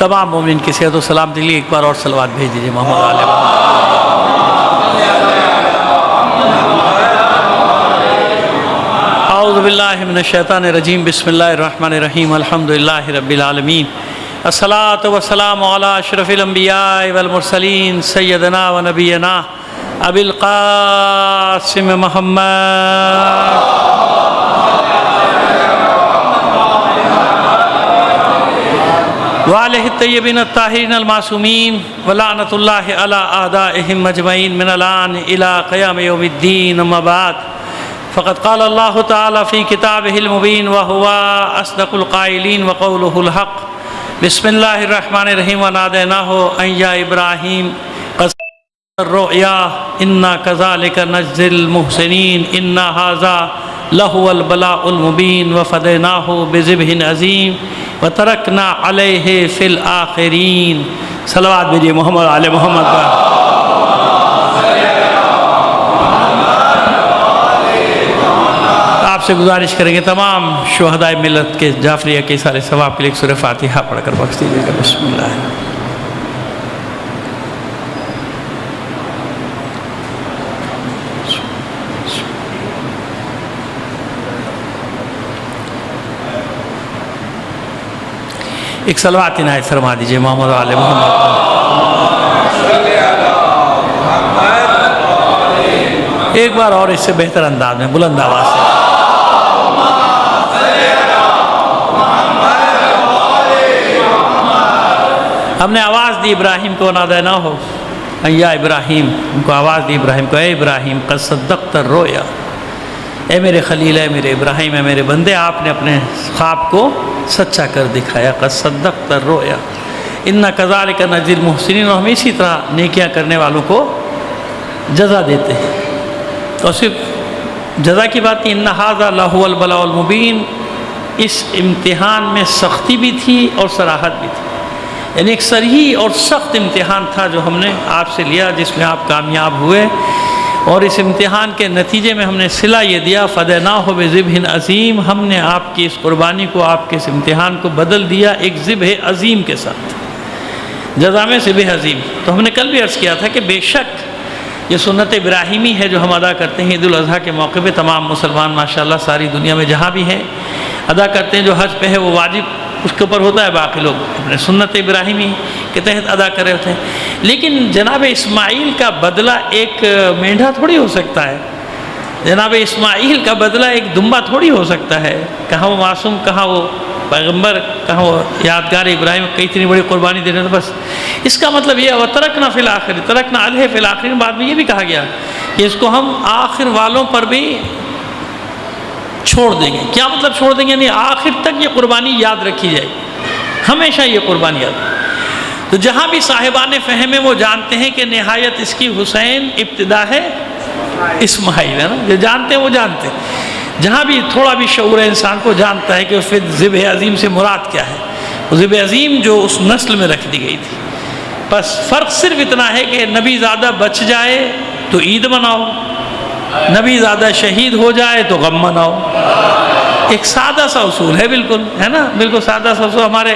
تمام مومن کی صحت و سلامتی کے لیے ایک بار اور صلوات بھیج دیجیے محمد علیہ محمد۔ اعوذ باللہ من الشیطان الرجیم، بسم اللہ الرحمن الرحیم، الحمدللہ رب العالمین، الصلاۃ والسلام علی اشرف الانبیاء والمرسلین، سیدنا و نبینا ابی القاسم محمد وآلہ الطیبین الطاہرین المعصومین، ولعنۃ اللہ علی اعدائہم اجمعین من الآن الی قیام یوم الدین، اما بعد فقد قال اللہ تعالی فی کتابہ المبین وہو اصدق القائلین وقولہ الحق۔ بسم اللہ الرحمن الرحیم، ونادیناہ ان یا ابراہیم قد صدقت الرؤیا انا کذالک نجزی المحسنین ان ھذا لہو البلاء المبین وفدیناہ بذبح عظیم وترکنا علیہ فی الآخرین۔ صلوات بھیجیے محمد علیہ محمد کا۔ آپ سے گزارش کریں گے تمام شہدائے ملت کے جعفریہ کے سارے ثواب کے لیے سورہ فاتحہ پڑھ کر بخش دیجیے گا۔ بسم اللہ۔ ایک صلوات عنایت فرما دیجیے محمد علیہ محمد۔ ایک بار اور اس سے بہتر انداز میں بلند آواز سے۔ ہم نے آواز دی ابراہیم کو، نادیناہ ان یا ابراہیم، ان کو آواز دی ابراہیم کو، اے ابراہیم قد صدقت الرؤیا، اے میرے خلیل، اے میرے ابراہیم، اے میرے بندے، آپ نے اپنے خواب کو سچا کر دکھایا۔ قد صدقت الرؤیا انا کذالک نجزی المحسنین، اور ہم اسی طرح نیکیاں کرنے والوں کو جزا دیتے ہیں۔ اور صرف جزا کی بات نہیں، ان ھذا لہو البلاء المبین، اس امتحان میں سختی بھی تھی اور صراحت بھی تھی، یعنی ایک صریح اور سخت امتحان تھا جو ہم نے آپ سے لیا، جس میں آپ کامیاب ہوئے، اور اس امتحان کے نتیجے میں ہم نے صلہ یہ دیا فدیناہ بذبح عظیم، ہم نے آپ کی اس قربانی کو، آپ کے اس امتحان کو بدل دیا ایک ذبح عظیم کے ساتھ، جزا میں ذبح عظیم۔ تو ہم نے کل بھی عرض کیا تھا کہ بے شک یہ سنت ابراہیمی ہے جو ہم ادا کرتے ہیں عید الاضحیٰ کے موقع پہ، تمام مسلمان ماشاءاللہ ساری دنیا میں جہاں بھی ہیں ادا کرتے ہیں۔ جو حج پہ ہے وہ واجب اس کے اوپر ہوتا ہے، باقی لوگ اپنے سنت ابراہیمی کے تحت ادا کر رہے ہوتے ہیں۔ لیکن جناب اسماعیل کا بدلہ ایک مینڈھا تھوڑی ہو سکتا ہے، جناب اسماعیل کا بدلہ ایک دمبا تھوڑی ہو سکتا ہے۔ کہاں وہ معصوم، کہاں وہ پیغمبر، کہاں وہ یادگار ابراہیم، کئی اتنی بڑی قربانی دے رہے ہیں۔ بس اس کا مطلب یہ وترکنا فی الآخرین، ترکنا علیہ فی الآخرین، بعد میں یہ بھی کہا گیا کہ اس کو ہم آخر والوں پر بھی چھوڑ دیں گے۔ کیا مطلب چھوڑ دیں گے؟ یعنی آخر تک یہ قربانی یاد رکھی جائے گی، ہمیشہ یہ قربانی یاد۔ تو جہاں بھی صاحبان فہم ہیں وہ جانتے ہیں کہ نہایت اس کی حسین، ابتدا ہے اسماعیل، ہے نا، جو جانتے ہیں وہ جانتے ہیں۔ جہاں بھی تھوڑا بھی شعور ہے انسان کو جانتا ہے کہ پھر ذبح عظیم سے مراد کیا ہے، وہ ذبح عظیم جو اس نسل میں رکھ دی گئی تھی۔ بس فرق صرف اتنا ہے کہ نبی زادہ بچ جائے تو عید مناؤ، نبی زادہ شہید ہو جائے تو غم مناؤ۔ ایک سادہ سا اصول ہے، بالکل، ہے نا، بالکل سادہ سا اصول۔ ہمارے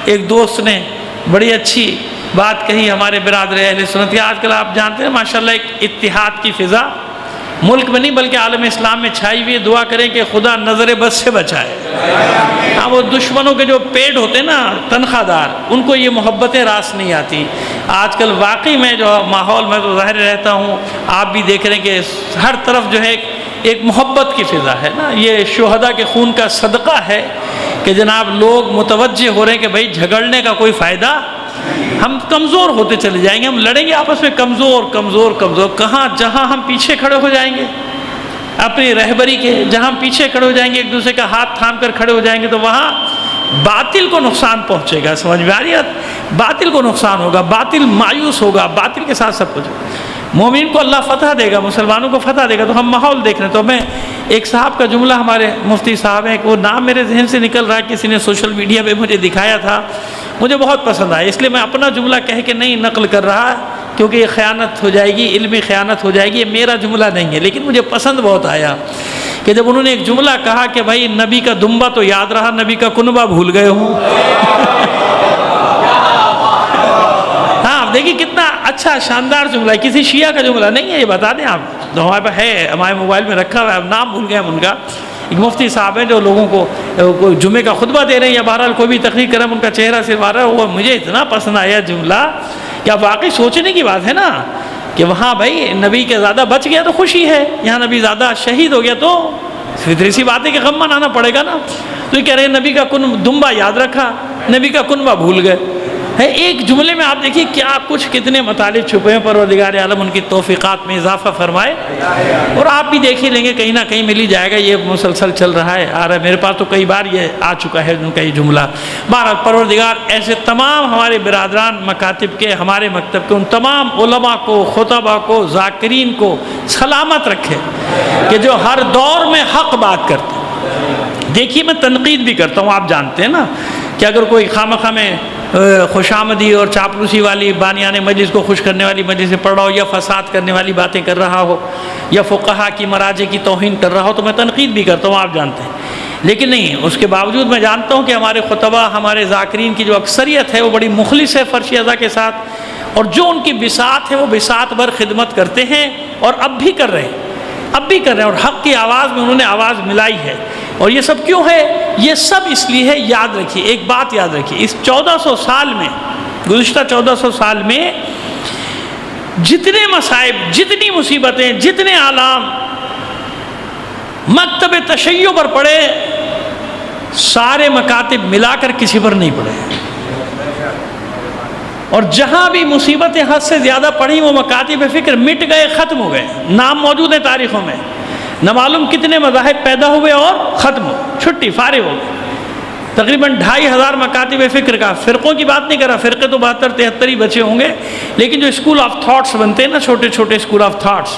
ایک دوست نے بڑی اچھی بات کہی ہمارے برادر اہل سنت کی۔ آج کل آپ جانتے ہیں ماشاءاللہ ایک اتحاد کی فضا ملک میں نہیں بلکہ عالم اسلام میں چھائی ہوئی ہے۔ دعا کریں کہ خدا نظر بد سے بچائے۔ ہاں، وہ دشمنوں کے جو پیڈ ہوتے ہیں نا، تنخواہ دار، ان کو یہ محبتیں راس نہیں آتی۔ آج کل واقعی میں جو ماحول میں تو ظاہر رہتا ہوں، آپ بھی دیکھ رہے ہیں کہ ہر طرف جو ہے ایک محبت کی فضا ہے نا۔ یہ شہداء کے خون کا صدقہ ہے کہ جناب لوگ متوجہ ہو رہے ہیں کہ بھائی جھگڑنے کا کوئی فائدہ، ہم کمزور ہوتے چلے جائیں گے، ہم لڑیں گے آپس میں کمزور کمزور کمزور۔ کہاں جہاں ہم پیچھے کھڑے ہو جائیں گے اپنی رہبری کے، جہاں ہم پیچھے کھڑے ہو جائیں گے، ایک دوسرے کا ہاتھ تھام کر کھڑے ہو جائیں گے، تو وہاں باطل کو نقصان پہنچے گا۔ سمجھ میں آ رہی ہے؟ باطل کو نقصان ہوگا، باطل مایوس ہوگا، باطل کے ساتھ سب کچھ۔ مومن کو اللہ فتح دے گا، مسلمانوں کو فتح دے گا۔ تو ہم ماحول دیکھ رہے ہیں۔ تو میں ایک صاحب کا جملہ، ہمارے مفتی صاحب ہیں، وہ نام میرے ذہن سے نکل رہا ہے، کسی نے سوشل میڈیا پہ مجھے دکھایا تھا، مجھے بہت پسند آیا، اس لیے میں اپنا جملہ کہہ کے نہیں نقل کر رہا کیونکہ یہ خیانت ہو جائے گی، علمی خیانت ہو جائے گی۔ یہ میرا جملہ نہیں ہے، لیکن مجھے پسند بہت آیا کہ جب انہوں نے ایک جملہ کہا کہ بھائی نبی کا دمبا تو یاد رہا، نبی کا کنبہ بھول گئے ہوں۔ دیکھیے کتنا اچھا شاندار جملہ ہے، کسی شیعہ کا جملہ نہیں ہے، یہ بتا دیں آپ، تو ہمارے پاس ہے، ہمارے موبائل میں رکھا ہوا ہے، نام بھول گئے ہم ان کا، ایک مفتی صاحب ہیں جو لوگوں کو جمعے کا خطبہ دے رہے ہیں یا بہرحال کوئی بھی تقریر کریں، ان کا چہرہ صرف آ رہا ہے، وہ مجھے اتنا پسند آیا جملہ کہ اب واقعی سوچنے کی بات ہے نا کہ وہاں بھائی نبی کے زیادہ بچ گیا تو خوشی ہے، یہاں نبی زیادہ شہید ہو گیا تو فطری سی بات ہے کہ غم منانا پڑے گا نا. تو یہ کہہ رہے ہیں نبی کا دنبا یاد رکھا، نبی کا کنبہ بھول گئے. ہے ایک جملے میں آپ دیکھیے کیا کچھ کتنے مطالب چھپے ہیں، پروردگار عالم ان کی توفیقات میں اضافہ فرمائے. اور آپ بھی دیکھ ہی لیں گے کہیں نہ کہیں مل ہی جائے گا، یہ مسلسل چل رہا ہے، آ رہا ہے، میرے پاس تو کئی بار یہ آ چکا ہے ان کا یہ جملہ. بہرحال پروردگار ایسے تمام ہمارے برادران مکاتب کے، ہمارے مکتب کے ان تمام علماء کو، خطباء کو، ذاکرین کو سلامت رکھے کہ جو ہر دور میں حق بات کرتے ہیں. دیکھیے میں تنقید بھی کرتا ہوں، آپ جانتے ہیں نا کہ اگر کوئی خامخواہ میں خوش آمدی اور چاپلوسی والی بانیان مجلس کو خوش کرنے والی مجلس سے پڑھ رہا ہو، یا فساد کرنے والی باتیں کر رہا ہو، یا فقہا کی مراجع کی توہین کر رہا ہو، تو میں تنقید بھی کرتا ہوں، آپ جانتے ہیں. لیکن نہیں، اس کے باوجود میں جانتا ہوں کہ ہمارے خطبہ، ہمارے ذاکرین کی جو اکثریت ہے وہ بڑی مخلص ہے فرش ازا کے ساتھ، اور جو ان کی بساط ہے وہ بساط بھر خدمت کرتے ہیں، اور اب بھی کر رہے ہیں، اور حق کی آواز میں انہوں نے آواز ملائی ہے. اور یہ سب کیوں ہے؟ یہ سب اس لیے ہے، یاد رکھیے ایک بات یاد رکھیے، اس 1400 سال میں، گزشتہ 1400 سال میں جتنے مصائب، جتنی مصیبتیں، جتنے آلام مکتب تشیع پر پڑے، سارے مکاتب ملا کر کسی پر نہیں پڑے. اور جہاں بھی مصیبتیں حد سے زیادہ پڑھی وہ مکاتب فکر مٹ گئے، ختم ہو گئے، نام موجود ہیں تاریخوں میں، نہ معلوم کتنے مذاہب پیدا ہوئے اور ختم ہو، چھٹی، فارغ ہو گئے. تقریباً 2500 مکاتب فکر کا، فرقوں کی بات نہیں کر رہا، فرقے تو 72-73 ہی بچے ہوں گے، لیکن جو اسکول آف تھاٹس بنتے ہیں نا، چھوٹے چھوٹے اسکول آف تھاٹس،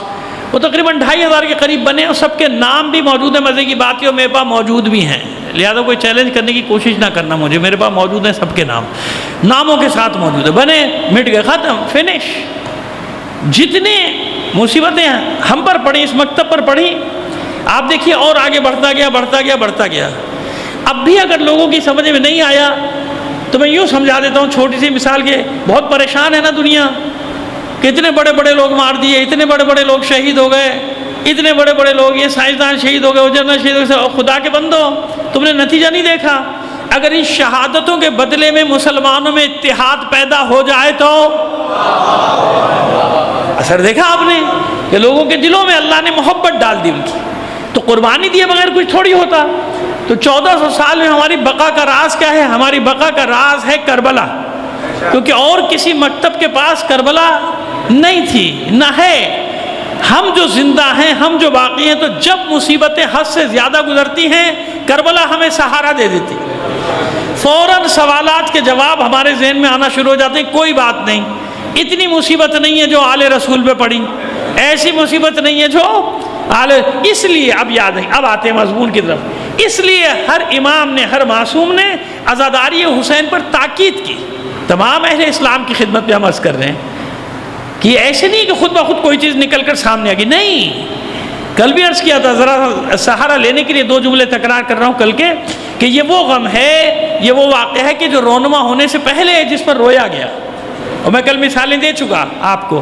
وہ تقریباً 2500 کے قریب بنے، اور سب کے نام بھی موجود ہیں. مزے کی بات ہے میرے پاس موجود بھی ہیں، لہذا کوئی چیلنج کرنے کی کوشش نہ کرنا مجھے، میرے پاس موجود ہیں سب کے نام، ناموں کے ساتھ موجود ہے، بنے، مٹ گئے، ختم، فنش. جتنے مصیبتیں ہم پر پڑیں، اس مکتب پر پڑیں، آپ دیکھیے اور آگے بڑھتا گیا. اب بھی اگر لوگوں کی سمجھ میں نہیں آیا تو میں یوں سمجھا دیتا ہوں چھوٹی سی مثال کے، بہت پریشان ہے نا دنیا، کتنے بڑے بڑے لوگ مار دیے، اتنے بڑے بڑے لوگ شہید ہو گئے، اتنے بڑے بڑے لوگ، یہ سائنسدان شہید ہو گئے، وہ جنرل شہید ہو گئے. خدا کے بندو، تم نے نتیجہ نہیں دیکھا؟ اگر ان شہادتوں کے بدلے میں مسلمانوں میں اتحاد پیدا ہو جائے تو اثر دیکھا آپ نے کہ لوگوں کے دلوں میں اللہ نے محبت ڈال دی ان کی. تو قربانی دیے بغیر کچھ تھوڑی ہوتا. تو 1400 سال میں ہماری بقا کا راز کیا ہے؟ ہماری بقا کا راز ہے کربلا، کیونکہ اور کسی مکتب کے پاس کربلا نہیں تھی، نہ ہے. ہم جو زندہ ہیں، ہم جو باقی ہیں، تو جب مصیبتیں حد سے زیادہ گزرتی ہیں، کربلا ہمیں سہارا دے دیتی، فوراً سوالات کے جواب ہمارے ذہن میں آنا شروع ہو جاتے ہیں. کوئی بات نہیں، اتنی مصیبت نہیں ہے جو آل رسول پہ پڑی، ایسی مصیبت نہیں ہے جو اس لیے اب یاد ہے، اب آتے ہیں مضمون کی طرف. اس لیے ہر امام نے، ہر معصوم نے عزاداری حسین پر تاکید کی. تمام اہل اسلام کی خدمت میں ہم عرض کر رہے ہیں کہ ایسے نہیں کہ خود بخود کوئی چیز نکل کر سامنے آ گئی، نہیں. کل بھی عرض کیا تھا، ذرا سہارا لینے کے لیے 2 جملے تکرار کر رہا ہوں کل کے، کہ یہ وہ غم ہے، یہ وہ واقعہ ہے کہ جو رونما ہونے سے پہلے ہے، جس پر رویا گیا. اور میں کل مثالیں دے چکا آپ کو،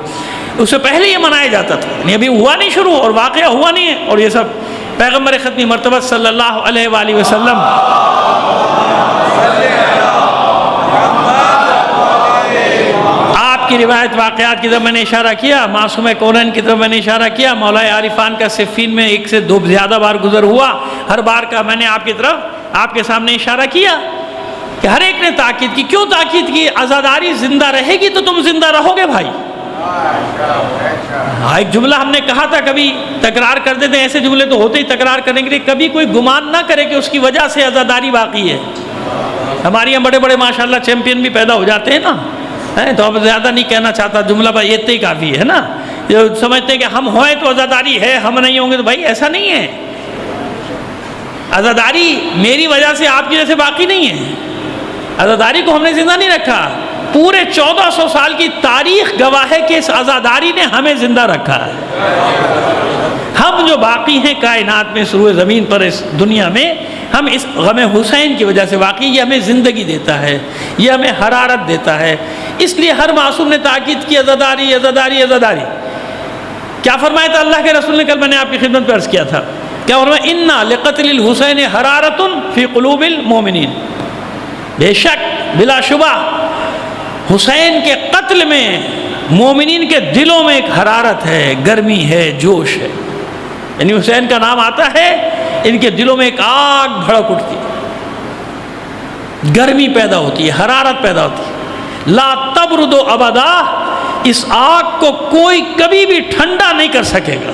اس سے پہلے یہ منایا جاتا تھا، یعنی ابھی ہوا نہیں شروع اور واقعہ ہوا نہیں ہے. اور یہ سب پیغمبر ختمی مرتبہ صلی اللہ علیہ وآلہ وسلم آپ کی روایت واقعات کی طرف میں نے اشارہ کیا، معصوم کونین کی طرف میں نے اشارہ کیا، مولا عارفان کا صفین میں 1 سے 2 زیادہ بار گزر ہوا، ہر بار کا میں نے آپ کی طرف، آپ کے سامنے اشارہ کیا کہ ہر ایک نے تاکید کی. کیوں تاکید کی؟ عزاداری زندہ رہے گی تو تم زندہ رہو گے بھائی. ایک جملہ ہم نے کہا تھا، کبھی تکرار کر دیتے ہیں، ایسے جملے تو ہوتے ہی تکرار کرنے کے لیے، کبھی کوئی گمان نہ کرے کہ اس کی وجہ سے عزاداری باقی ہے. ہمارے یہاں بڑے بڑے ماشاءاللہ چیمپئن بھی پیدا ہو جاتے ہیں نا، تو اب زیادہ نہیں کہنا چاہتا، جملہ بھائی اتنے ہی کافی ہے نا. جو سمجھتے ہیں کہ ہم ہوئے تو عزاداری ہے، ہم نہیں ہوں گے تو بھائی ایسا نہیں ہے. عزاداری میری وجہ سے، آپ کی وجہ سے باقی نہیں ہے. عزاداری کو ہم نے زندہ نہیں رکھا، پورے 1400 سال کی تاریخ گواہ ہے کہ اس عزاداری نے ہمیں زندہ رکھا ہے. ہم جو باقی ہیں کائنات میں، سروئے زمین پر، اس دنیا میں، ہم اس غم حسین کی وجہ سے واقعی، یہ ہمیں زندگی دیتا ہے، یہ ہمیں حرارت دیتا ہے، اس لیے ہر معصوم نے تاکید کی عزاداری عزاداری عزاداری. کیا فرمایا تھا اللہ کے رسول نے؟ کل میں نے آپ کی خدمت میں عرض کیا تھا، کیا فرمایا؟ اِنَّا لِقَتْلِ الْحُسَيْنِ حَرَارَةٌ فِي قُلُوبِ الْمُؤْمِنِينَ. بے شک بلا شبہ حسین کے قتل میں مومنین کے دلوں میں ایک حرارت ہے، گرمی ہے، جوش ہے. یعنی حسین کا نام آتا ہے ان کے دلوں میں ایک آگ بھڑک اٹھتی ہے، گرمی پیدا ہوتی ہے، حرارت پیدا ہوتی ہے. لا تبرد ابدا، اس آگ کو کوئی کبھی بھی ٹھنڈا نہیں کر سکے گا.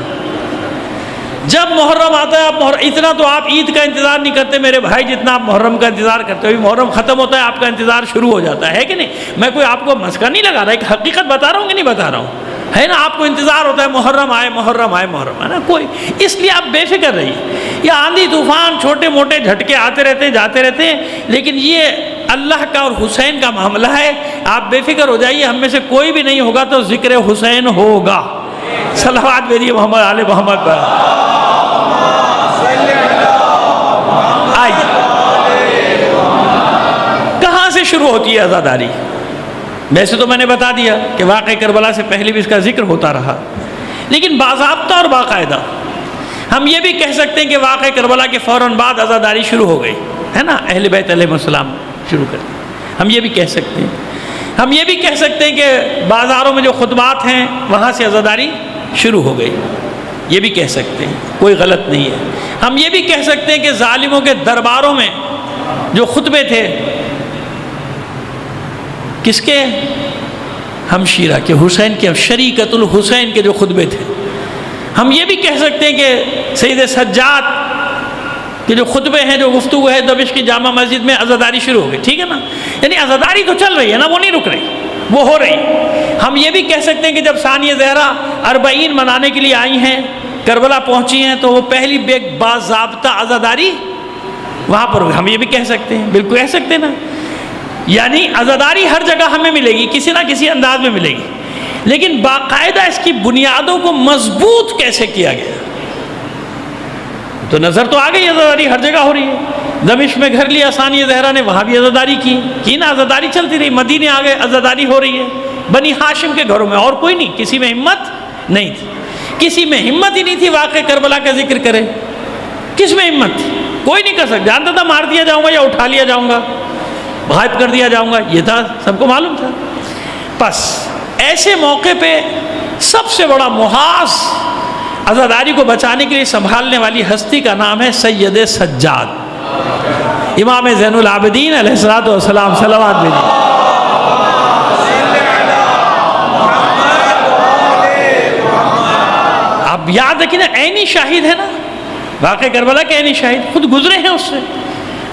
جب محرم آتا ہے، آپ اتنا تو آپ عید کا انتظار نہیں کرتے میرے بھائی جتنا آپ محرم کا انتظار کرتے ہو. محرم ختم ہوتا ہے آپ کا انتظار شروع ہو جاتا ہے کہ نہیں؟ میں کوئی آپ کو مسکا نہیں لگا رہا، ایک حقیقت بتا رہا ہوں کہ نہیں بتا رہا ہوں، ہے نا؟ آپ کو انتظار ہوتا ہے محرم آئے محرم آئے محرم آئے نا کوئی. اس لیے آپ بے فکر رہیے. یہ آندھی طوفان چھوٹے موٹے جھٹکے آتے رہتے ہیں جاتے رہتے ہیں، لیکن یہ اللہ کا اور حسین کا معاملہ ہے. آپ بے فکر ہو جائیے. ہم میں سے کوئی بھی نہیں ہوگا تو ذکر حسین ہوگا. صلوات بھیجیے محمد آل محمد پر. آئیے کہاں سے شروع ہوتی ہے عزاداری؟ ویسے تو میں نے بتا دیا کہ واقعہ کربلا سے پہلے بھی اس کا ذکر ہوتا رہا، لیکن باضابطہ اور باقاعدہ ہم یہ بھی کہہ سکتے ہیں کہ واقعہ کربلا کے فوراً بعد عزاداری شروع ہو گئی ہے نا. اہل بیت علیہ السلام شروع کر دی. ہم یہ بھی کہہ سکتے ہیں. ہم یہ بھی کہہ سکتے ہیں کہ بازاروں میں جو خطبات ہیں وہاں سے عزاداری شروع ہو گئی. یہ بھی کہہ سکتے ہیں، کوئی غلط نہیں ہے. ہم یہ بھی کہہ سکتے ہیں کہ ظالموں کے درباروں میں جو خطبے تھے کس کے؟ ہمشیرہ کے، حسین کے، شریکت الحسین کے جو خطبے تھے. ہم یہ بھی کہہ سکتے ہیں کہ سید سجاد کے جو خطبے ہیں، جو گفتگو ہے دمشق کی جامع مسجد میں، عزاداری شروع ہو گئی. ٹھیک ہے نا؟ یعنی عزاداری تو چل رہی ہے نا، وہ نہیں رک رہی، وہ ہو رہی. ہم یہ بھی کہہ سکتے ہیں کہ جب ثانیہ زہرا 40 منانے کے لیے آئی ہیں، کربلا پہنچی ہیں، تو وہ پہلی باضابطہ عزاداری وہاں پر ہوئی. ہم یہ بھی کہہ سکتے ہیں، بالکل کہہ سکتے ہیں نا. یعنی عزاداری ہر جگہ ہمیں ملے گی، کسی نہ کسی انداز میں ملے گی، لیکن باقاعدہ اس کی بنیادوں کو مضبوط کیسے کیا گیا؟ تو نظر تو آ گئی عزاداری ہر جگہ ہو رہی ہے. دمشق میں گھر لیا ثانیہ زہرا نے، وہاں بھی عزاداری کی نا، عزاداری چلتی رہی. مدینے آ گئے، عزاداری ہو رہی ہے. بنی ہاشم کے گھروں میں، اور کوئی نہیں، کسی میں ہمت نہیں تھی. کسی میں ہمت ہی نہیں تھی واقع کربلا کا ذکر کرے. کس میں ہمت تھی؟ کوئی نہیں کر سکتا. جانتا تھا مار دیا جاؤں گا یا اٹھا لیا جاؤں گا، غائب کر دیا جاؤں گا، یہ تھا، سب کو معلوم تھا. بس ایسے موقع پہ سب سے بڑا محاذ عزاداری کو بچانے کے لیے سنبھالنے والی ہستی کا نام ہے سید سجاد، امام زین العابدین علیہ الصلوۃ والسلام. صلوات بھیجیے. آپ یاد رکھیں نا، عینی شاہد ہے نا، واقع کربلا کے عینی شاہد، خود گزرے ہیں اس سے.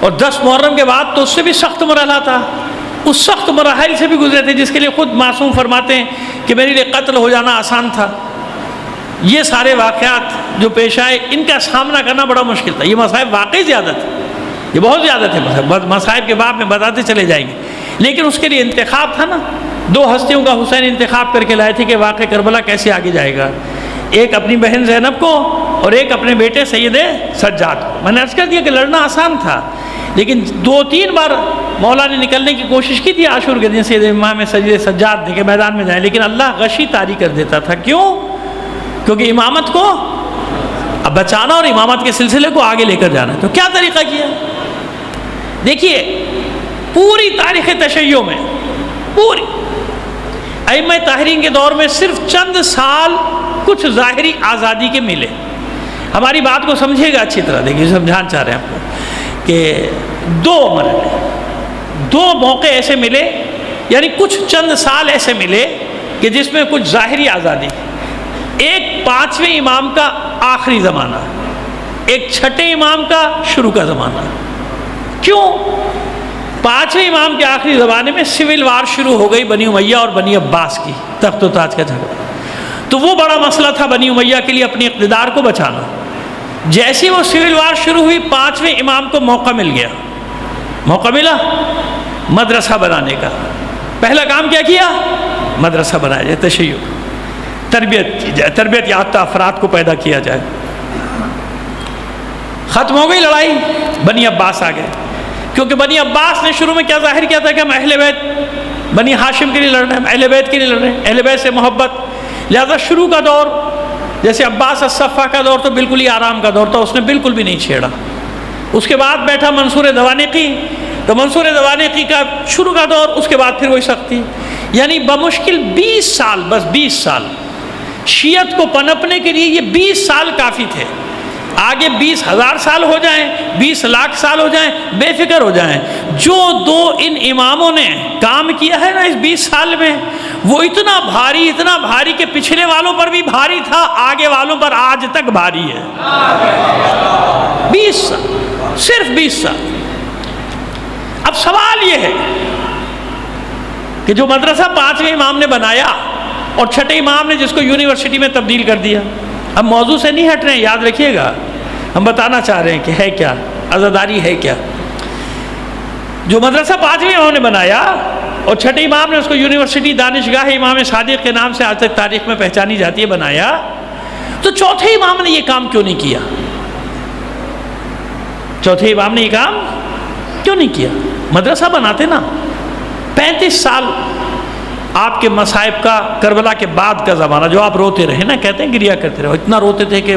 اور 10 محرم کے بعد تو اس سے بھی سخت مرحلہ تھا، اس سخت مراحل سے بھی گزرے تھے جس کے لیے خود معصوم فرماتے ہیں کہ میرے لیے قتل ہو جانا آسان تھا. یہ سارے واقعات جو پیش آئے، ان کا سامنا کرنا بڑا مشکل تھا. یہ مصائب واقعی زیادہ تھے، یہ بہت زیادہ تھے. مصائب کے باب میں بتاتے چلے جائیں گے، لیکن اس کے لیے انتخاب تھا نا. 2 ہستیوں کا حسین انتخاب کر کے لائے تھے کہ واقع کربلا کیسے آگے جائے گا. ایک اپنی بہن زینب کو اور ایک اپنے بیٹے سید سجاد کو. میں نے عرض کر دیا کہ لڑنا آسان تھا، لیکن 2-3 بار مولا نے نکلنے کی کوشش کی تھی عاشور کے دن سید امام سید سجاد دے کے میدان میں جائیں، لیکن اللہ غشی طاری کر دیتا تھا. کیوں؟ کیونکہ امامت کو اب بچانا اور امامت کے سلسلے کو آگے لے کر جانا. تو کیا طریقہ کیا؟ دیکھیے، پوری تاریخ تشیع میں، پوری ائمہ طاہرین کے دور میں صرف چند سال کچھ ظاہری آزادی کے ملے. ہماری بات کو سمجھے گا اچھی طرح، دیکھیے سمجھانا چاہ رہے ہیں آپ کو کہ 2 مرحلے، 2 موقع ایسے ملے، یعنی کچھ چند سال ایسے ملے کہ جس میں کچھ ظاہری آزادی. ایک 5ویں امام کا آخری زمانہ، ایک 6ٹھے امام کا شروع کا زمانہ. کیوں؟ 5ویں امام کے آخری زمانے میں سول وار شروع ہو گئی بنی امیہ اور بنی عباس کی، تخت و تاج کا جھگڑا. تو وہ بڑا مسئلہ تھا بنی امیہ کے لیے اپنی اقتدار کو بچانا. جیسی وہ سول وار شروع ہوئی، 5ویں امام کو موقع مل گیا. موقع ملا مدرسہ بنانے کا. پہلا کام کیا کیا؟ مدرسہ بنایا جائے، تشیع، تربیت کی جائے، تربیت یافتہ افراد کو پیدا کیا جائے. ختم ہو گئی لڑائی، بنی عباس آ گئے. کیونکہ بنی عباس نے شروع میں کیا ظاہر کیا تھا کہ ہم اہل بیت بنی ہاشم کے لیے لڑ رہے ہیں، اہل بیت کے لیے لڑ رہے ہیں، اہل بیت سے محبت۔ لہذا شروع کا دور جیسے عباس الصفا کا دور تو بالکل ہی آرام کا دور تھا، اس نے بالکل بھی نہیں چھیڑا۔ اس کے بعد بیٹھا منصور دوانقی، تو منصور دوانقی کا شروع کا دور، اس کے بعد پھر وہی سختی، یعنی بمشکل 20 سال، بس 20 سال شیعت کو پنپنے کے لیے یہ 20 سال کافی تھے۔ آگے 20,000 سال ہو جائیں، 20 لاکھ سال ہو جائیں، بے فکر ہو جائیں، جو دو ان اماموں نے کام کیا ہے نا اس 20 سال میں، وہ اتنا بھاری کہ پچھلے والوں پر بھی بھاری تھا، آگے والوں پر آج تک بھاری ہے۔ 20 سال، صرف 20 سال۔ اب سوال یہ ہے کہ جو مدرسہ 5ویں امام نے بنایا اور 6ٹھے امام نے جس کو یونیورسٹی میں تبدیل کر دیا، اب موضوع سے نہیں ہٹ رہے ہیں، یاد رکھیے گا، ہم بتانا چاہ رہے ہیں کہ ہے کیا عزاداری ہے کیا۔ جو مدرسہ 5ویں امام نے بنایا اور 6ٹھے امام نے اس کو یونیورسٹی دانشگاہ امام صادق کے نام سے آج تک تاریخ میں پہچانی جاتی ہے بنایا، تو 4تھے امام نے یہ کام کیوں نہیں کیا؟ 4تھے امام نے یہ کام کیوں نہیں کیا؟ مدرسہ بناتے نا۔ 35 سال آپ کے مصائب کا، کربلا کے بعد کا زمانہ، جو آپ روتے رہے نا، کہتے ہیں گریا کرتے رہے، اتنا روتے تھے کہ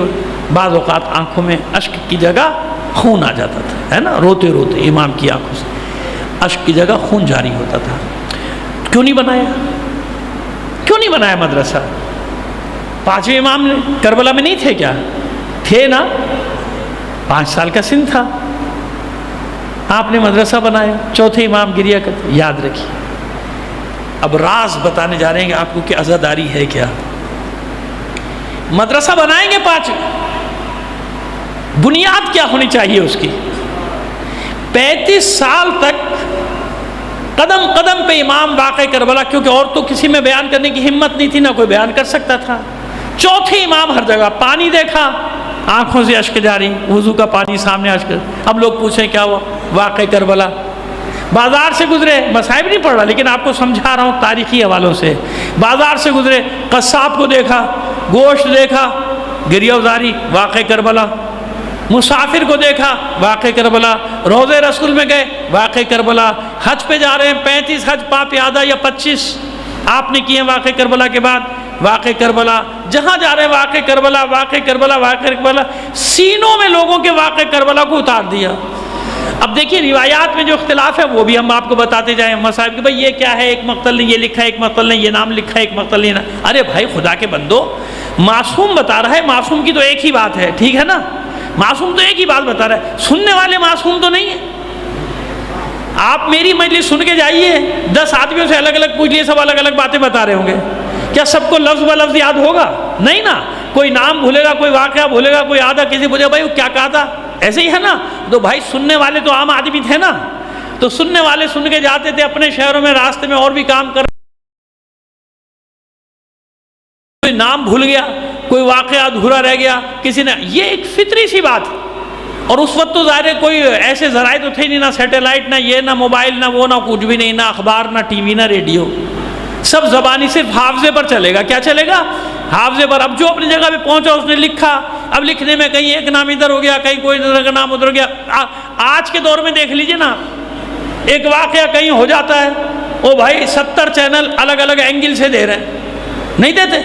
بعض اوقات آنکھوں میں اشک کی جگہ خون آ جاتا تھا، ہے نا، روتے روتے امام کی آنکھوں سے اشک کی جگہ خون جاری ہوتا تھا۔ کیوں نہیں بنایا؟ کیوں نہیں بنایا مدرسہ؟ 5ویں امام نے کربلا میں نہیں تھے کیا؟ تھے نا، 5 سال کا سن تھا، آپ نے مدرسہ بنایا، 4تھے امام گریا کرتے۔ یاد رکھیے، اب راز بتانے جا رہے ہیں کہ آپ کو کہ عزاداری ہے کیا۔ مدرسہ بنائیں گے 5، بنیاد کیا ہونی چاہیے اس کی؟ 35 سال تک قدم قدم پہ امام واقع کربلا، کیونکہ اور تو کسی میں بیان کرنے کی ہمت نہیں تھی، نہ کوئی بیان کر سکتا تھا۔ 4تھے امام ہر جگہ پانی دیکھا، آنکھوں سے اشک جاری، وضو کا پانی سامنے اشک۔ اب لوگ پوچھیں کیا ہوا؟ واقع کربلا۔ بازار سے گزرے، مصائب نہیں پڑھ رہا لیکن آپ کو سمجھا رہا ہوں تاریخی حوالوں سے، بازار سے گزرے، قصاب کو دیکھا، گوشت دیکھا، گریہ وزاری، واقع کربلا۔ مسافر کو دیکھا، واقع کربلا۔ روضہ رسول میں گئے، واقع کربلا۔ حج پہ جا رہے ہیں، 35 حج پا پیادہ یا 25 آپ نے کیے واقع کربلا کے بعد، واقع کربلا۔ جہاں جا رہے ہیں واقع کربلا، واقع کربلا، واقع کربلا۔ سینوں میں لوگوں کے واقع کربلا کو اتار دیا۔ اب دیکھیے روایات میں جو اختلاف ہے وہ بھی ہم آپ کو بتاتے جائیں، مصائب کہ بھئی یہ کیا ہے، ایک مقتل نے یہ لکھا ہے، ایک مقتل نے یہ نام لکھا ہے، ایک مقتل نے ارے بھائی خدا کے بندو، معصوم بتا رہا ہے، معصوم کی تو ایک ہی بات ہے، ٹھیک ہے نا، معصوم تو ایک ہی بات بتا رہا ہے، سننے والے معصوم تو نہیں ہیں۔ آپ میری مجلس سن کے جائیے، 10 آدمیوں سے الگ الگ پوچھ لیے، سب الگ الگ باتیں بتا رہے ہوں گے، کیا سب کو لفظ ب لفظ یاد ہوگا؟ نہیں نا، کوئی نام بھولے گا، کوئی واقعہ بھولے گا، کوئی آدھا کسی پوچھے بھائی وہ کیا کہا تھا، ایسے ہی ہے نا۔ تو بھائی سننے والے تو عام آدمی تھے نا، تو سننے والے سن کے جاتے تھے اپنے شہروں میں، راستے میں اور بھی کام کر، کوئی نام بھول گیا، کوئی واقعہ ادھورا رہ گیا کسی نے، یہ ایک فطری سی بات ہے۔ اور اس وقت تو ظاہر ہے کوئی ایسے ذرائع تو تھے نہیں، نہ سیٹلائٹ، نہ یہ، نہ موبائل، نہ وہ، نہ کچھ بھی نہیں، نہ اخبار، نہ ٹی وی، نہ ریڈیو، سب زبانی صرف حافظے پر چلے گا۔ کیا چلے گا؟ حافظے پر۔ اب جو اپنی جگہ پہ پہنچا اس نے لکھا، اب لکھنے میں کہیں ایک نام ادھر ہو گیا، کہیں کوئی ادھر کا نام ادھر ہو گیا۔ آج کے دور میں دیکھ لیجئے نا، ایک واقعہ کہیں ہو جاتا ہے، او بھائی 70 چینل الگ الگ اینگل سے دے رہے ہیں، نہیں دیتے۔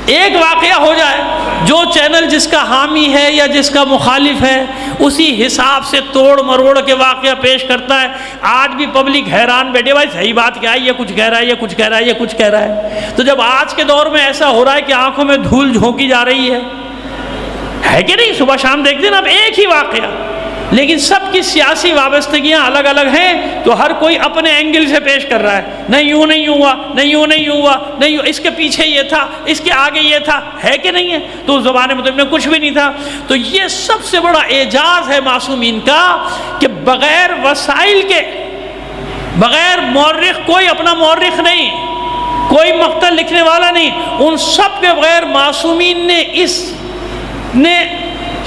ایک واقعہ ہو جائے، جو چینل جس کا حامی ہے یا جس کا مخالف ہے اسی حساب سے توڑ مروڑ کے واقعہ پیش کرتا ہے۔ آج بھی پبلک حیران بیٹھے، بھائی صحیح بات کیا ہے، یہ کچھ کہہ رہا ہے، یہ کچھ کہہ رہا ہے، یہ کچھ کہہ رہا ہے۔ تو جب آج کے دور میں ایسا ہو رہا ہے کہ آنکھوں میں دھول جھونکی جا رہی ہے کہ نہیں، صبح شام دیکھتے ہیں نا، اب ایک ہی واقعہ، لیکن سب کی سیاسی وابستگیاں الگ الگ ہیں، تو ہر کوئی اپنے اینگل سے پیش کر رہا ہے، نہیں یوں نہیں ہوا، نہیں یوں نہیں ہوا، نہیں اس کے پیچھے یہ تھا، اس کے آگے یہ تھا، ہے کہ نہیں ہے؟ تو اس زمانے میں تو میں کچھ بھی نہیں تھا۔ تو یہ سب سے بڑا اعجاز ہے معصومین کا کہ بغیر وسائل کے، بغیر مورخ، کوئی اپنا مورخ نہیں، کوئی مقتل لکھنے والا نہیں، ان سب کے بغیر معصومین نے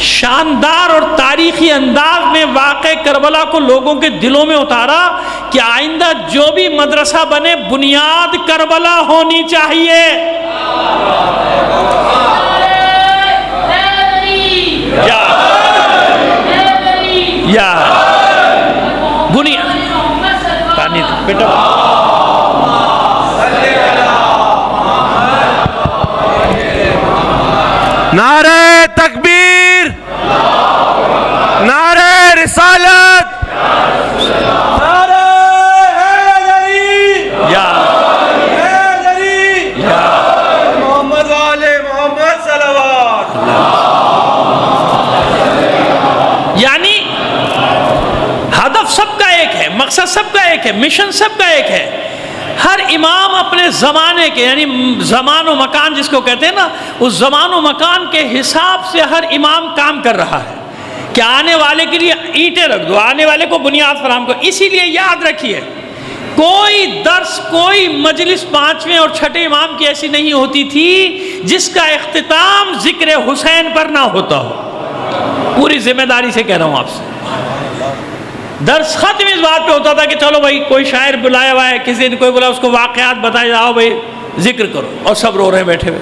شاندار اور تاریخی انداز میں واقع کربلا کو لوگوں کے دلوں میں اتارا کہ آئندہ جو بھی مدرسہ بنے بنیاد کربلا ہونی چاہیے۔ یا بنیاد، پانی بیٹا نعرہ تکبیر، نعرہ رسالت، نعرہ حیدری، یا حیدری، محمد آل محمد صلوات. یعنی ہدف سب کا ایک ہے، مقصد سب کا ایک ہے، مشن سب کا ایک ہے. ہر امام اپنے زمانے کے، یعنی زمان و مکان جس کو کہتے ہیں نا، اس زمان و مکان کے حساب سے ہر امام کام کر رہا ہے کہ آنے والے کے لیے اینٹیں رکھ دو، آنے والے کو بنیاد فراہم کرو. اسی لیے یاد رکھیے، کوئی درس، کوئی مجلس 5ویں اور 6ٹھے امام کی ایسی نہیں ہوتی تھی جس کا اختتام ذکر حسین پر نہ ہوتا ہو. پوری ذمہ داری سے کہہ رہا ہوں آپ سے. درس ختم اس بات پہ ہوتا تھا کہ چلو بھائی کوئی شاعر بلایا ہوا ہے، کسی نے کوئی بولا، اس کو واقعات بتائے جاؤ بھائی ذکر کرو، اور سب رو رہے ہیں بیٹھے ہوئے.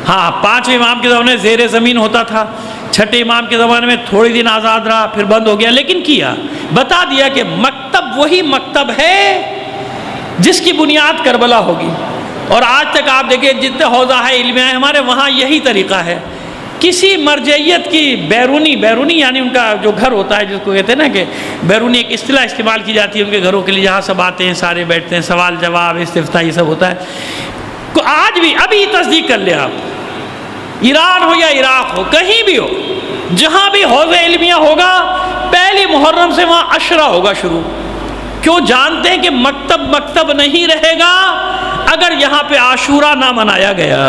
ہاں 5ویں امام کے زمانے میں زیر زمین ہوتا تھا، 6ٹھے امام کے زمانے میں تھوڑی دن آزاد رہا، پھر بند ہو گیا، لیکن کیا بتا دیا کہ مکتب وہی مکتب ہے جس کی بنیاد کربلا ہوگی. اور آج تک آپ دیکھیں جتنے حوزہ ہے علمیہ ہیں ہمارے، وہاں یہی طریقہ ہے. کسی مرجعیت کی بیرونی یعنی ان کا جو گھر ہوتا ہے، جس کو کہتے ہیں نا کہ بیرونی، ایک اصطلاح استعمال کی جاتی ہے ان کے گھروں کے لیے، جہاں سب آتے ہیں، سارے بیٹھتے ہیں، سوال جواب، استفتاء، یہ سب ہوتا ہے. آج بھی ابھی تصدیق کر لیں آپ، ایران ہو یا عراق ہو، کہیں بھی ہو، جہاں بھی حوض علمیہ ہوگا، پہلی محرم سے وہاں عشرہ ہوگا شروع. کیوں؟ جانتے ہیں کہ مکتب نہیں رہے گا اگر یہاں پہ عاشورہ نہ منایا گیا.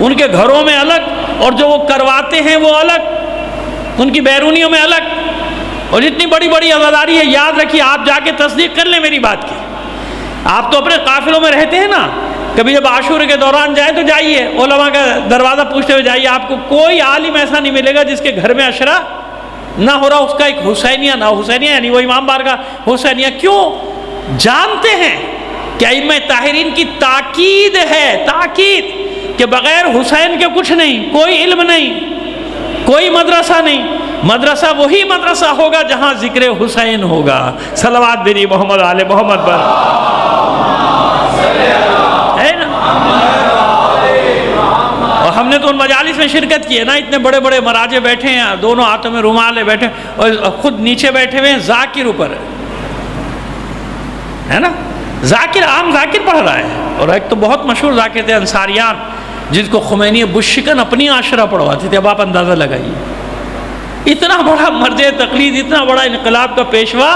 ان کے گھروں میں الگ، اور جو وہ کرواتے ہیں وہ الگ، ان کی بیرونیوں میں الگ. اور اتنی بڑی بڑی عزاداری ہے، یاد رکھیے، آپ جا کے تصدیق کر لیں میری بات کی. آپ تو اپنے قافلوں میں رہتے ہیں نا، کبھی جب عاشورے کے دوران جائیں تو جائیے، علماء کا دروازہ پوچھتے ہوئے جائیے، آپ کو کوئی عالم ایسا نہیں ملے گا جس کے گھر میں عشرہ نہ ہو رہا، اس کا ایک حسینیہ نہ حسینیہ، یعنی وہ امام بار کا حسینیہ. کیوں؟ جانتے ہیں کہ ائمہ طاہرین کی تاکید ہے، تاکید کہ بغیر حسین کے کچھ نہیں، کوئی علم نہیں، کوئی مدرسہ نہیں. مدرسہ وہی مدرسہ ہوگا جہاں ذکر حسین ہوگا. صلوات بھیجیے محمد آل محمد پر، ہے نا. اور ہم نے تو ان مجالس میں شرکت کی ہے نا، اتنے بڑے بڑے مراجع بیٹھے ہیں، دونوں ہاتھوں میں رومال بیٹھے، اور خود نیچے بیٹھے ہوئے ہیں ذاکر اوپر ہے نا. ذاکر عام ذاکر پڑھ رہا ہے. اور ایک تو بہت مشہور ذاکر تھے انصاریان، جس کو خمینی بشکن اپنی عاشرہ پڑھواتے تھے. اب آپ اندازہ لگائیے، اتنا بڑا مرجع تقلید، اتنا بڑا انقلاب کا پیشوا،